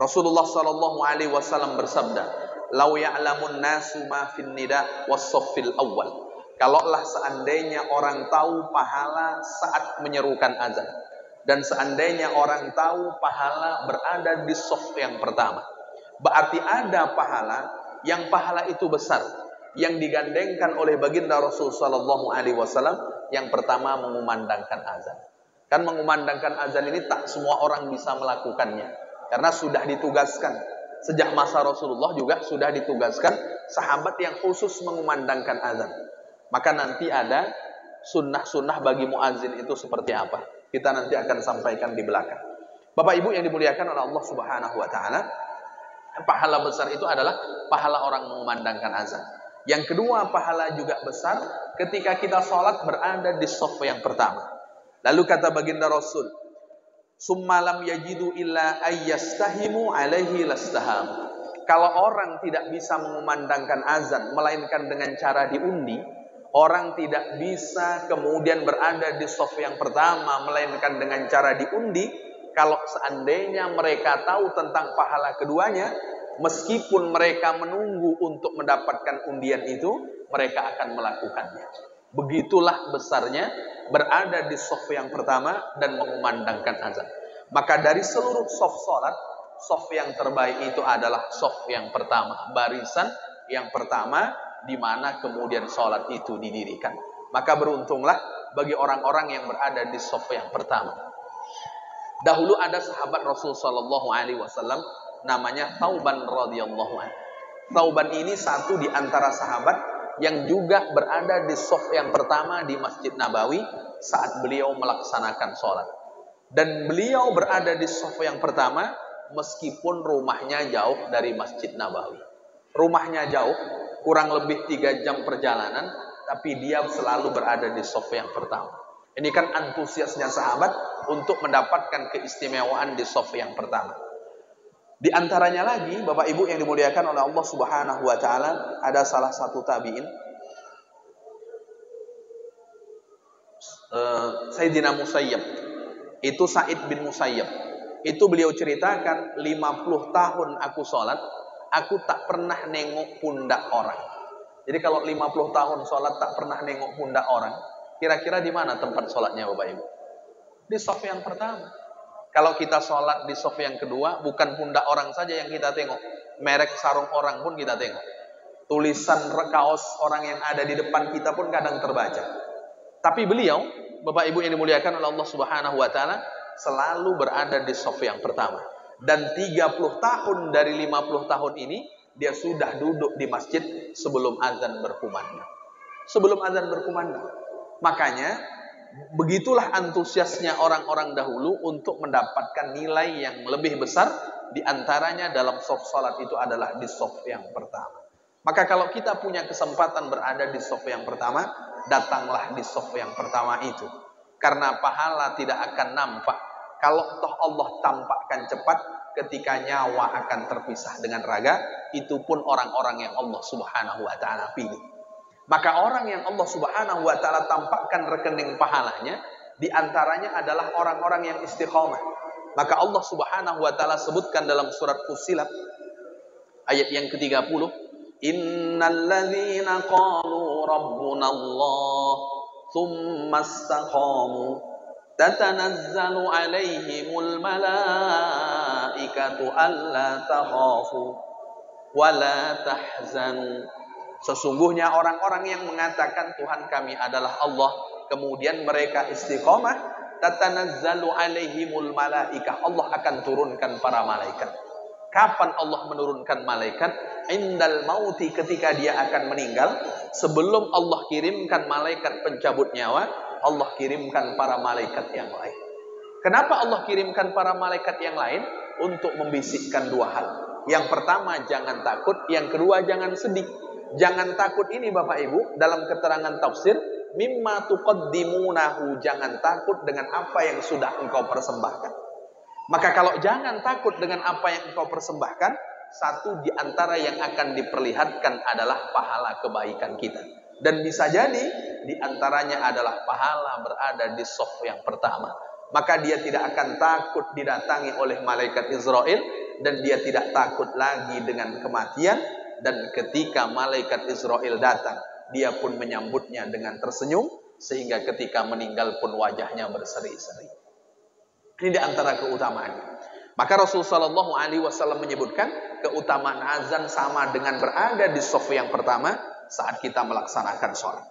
Rasulullah sallallahu alaihi wasallam bersabda, "Lau ya'lamun nasu ma fin nida was-saffil awwal." Kalaulah seandainya orang tahu pahala saat menyerukan azan, dan seandainya orang tahu pahala berada di shaf yang pertama, berarti ada pahala yang pahala itu besar yang digandengkan oleh baginda Rasul sallallahu alaihi wasallam. Yang pertama, mengumandangkan azan. Kan mengumandangkan azan ini tak semua orang bisa melakukannya, karena sudah ditugaskan sejak masa Rasulullah, juga sudah ditugaskan sahabat yang khusus mengumandangkan azan. Maka nanti ada sunnah-sunnah bagi muazin itu seperti apa, kita nanti akan sampaikan di belakang. Bapak Ibu yang dimuliakan oleh Allah Subhanahu wa taala, pahala besar itu adalah pahala orang mengumandangkan azan. Yang kedua, pahala juga besar ketika kita sholat berada di shaf yang pertama. Lalu kata baginda Rasul, "Summa lam yajidu illa ayyastahimu alaihi lastaham." Kalau orang tidak bisa mengumandangkan azan melainkan dengan cara diundi, orang tidak bisa kemudian berada di shaf yang pertama melainkan dengan cara diundi. Kalau seandainya mereka tahu tentang pahala keduanya, meskipun mereka menunggu untuk mendapatkan undian itu, mereka akan melakukannya. Begitulah besarnya berada di shaf yang pertama dan mengumandangkan azan. Maka dari seluruh shaf salat, shaf yang terbaik itu adalah shaf yang pertama, barisan yang pertama di mana kemudian sholat itu didirikan. Maka beruntunglah bagi orang-orang yang berada di shaf yang pertama. Dahulu ada sahabat Rasul sallallahu alaihi wasallam namanya Thauban radhiyallahu anhu. Thauban ini satu di antara sahabat yang juga berada di shaf yang pertama di Masjid Nabawi saat beliau melaksanakan sholat. Dan beliau berada di shaf yang pertama meskipun rumahnya jauh dari Masjid Nabawi. Rumahnya jauh, kurang lebih 3 jam perjalanan, tapi dia selalu berada di shaf yang pertama. Ini kan antusiasnya sahabat untuk mendapatkan keistimewaan di shaf yang pertama. Di antaranya lagi, Bapak Ibu yang dimuliakan oleh Allah Subhanahu wa taala, ada salah satu tabi'in, Sayyidina Musayyab. Itu Sa'id bin Musayyab. Itu beliau ceritakan, 50 tahun aku sholat, aku tak pernah nengok pundak orang. Jadi kalau 50 tahun sholat tak pernah nengok pundak orang, kira-kira di mana tempat sholatnya Bapak Ibu? Di shaf yang pertama. Kalau kita sholat di shaf yang kedua, bukan pundak orang saja yang kita tengok, merek sarung orang pun kita tengok. Tulisan kaos orang yang ada di depan kita pun kadang terbaca. Tapi beliau, Bapak Ibu yang dimuliakan oleh Allah Subhanahu wa taala, selalu berada di shaf yang pertama. Dan 30 tahun dari 50 tahun ini, dia sudah duduk di masjid sebelum azan berkumandang. Sebelum azan berkumandang. Makanya, begitulah antusiasnya orang-orang dahulu untuk mendapatkan nilai yang lebih besar. Di antaranya dalam shaf salat itu adalah di shaf yang pertama. Maka kalau kita punya kesempatan berada di shaf yang pertama, datanglah di shaf yang pertama itu. Karena pahala tidak akan nampak kalau toh Allah tampakkan cepat, ketika nyawa akan terpisah dengan raga. Itu pun orang-orang yang Allah Subhanahu wa taala pilih. Maka orang yang Allah Subhanahu wa taala tampakkan rekening pahalanya, di antaranya adalah orang-orang yang istiqamah. Maka Allah Subhanahu wa taala sebutkan dalam surat Fussilat ayat yang ke-30, "Innalladzina qalu rabbunallah tsumma istaqamu tatanazzalu 'alaihimul malaikatu alla takhafu wa la tahzanu." Sesungguhnya orang-orang yang mengatakan Tuhan kami adalah Allah, kemudian mereka istiqamah, tatanazzalu 'alaihimul malaikah, Allah akan turunkan para malaikat. Kapan Allah menurunkan malaikat? Indal mauti, ketika dia akan meninggal. Sebelum Allah kirimkan malaikat pencabut nyawa, Allah kirimkan para malaikat yang lain. Kenapa Allah kirimkan para malaikat yang lain? Untuk membisikkan 2 hal. Yang pertama, jangan takut. Yang kedua, jangan sedih. Jangan takut ini Bapak Ibu, dalam keterangan tafsir, mimma tuqaddimunahu, jangan takut dengan apa yang sudah engkau persembahkan. Maka kalau jangan takut dengan apa yang engkau persembahkan, satu di antara yang akan diperlihatkan adalah pahala kebaikan kita. Dan bisa jadi di antaranya adalah pahala berada di shaf yang pertama. Maka dia tidak akan takut didatangi oleh malaikat Israel dan dia tidak takut lagi dengan kematian. Dan ketika malaikat Israel datang, dia pun menyambutnya dengan tersenyum, sehingga ketika meninggal pun wajahnya berseri-seri. Ini di antara keutamaannya. Maka Rasulullah SAW menyebutkan keutamaan azan sama dengan berada di saf yang pertama saat kita melaksanakan sholat.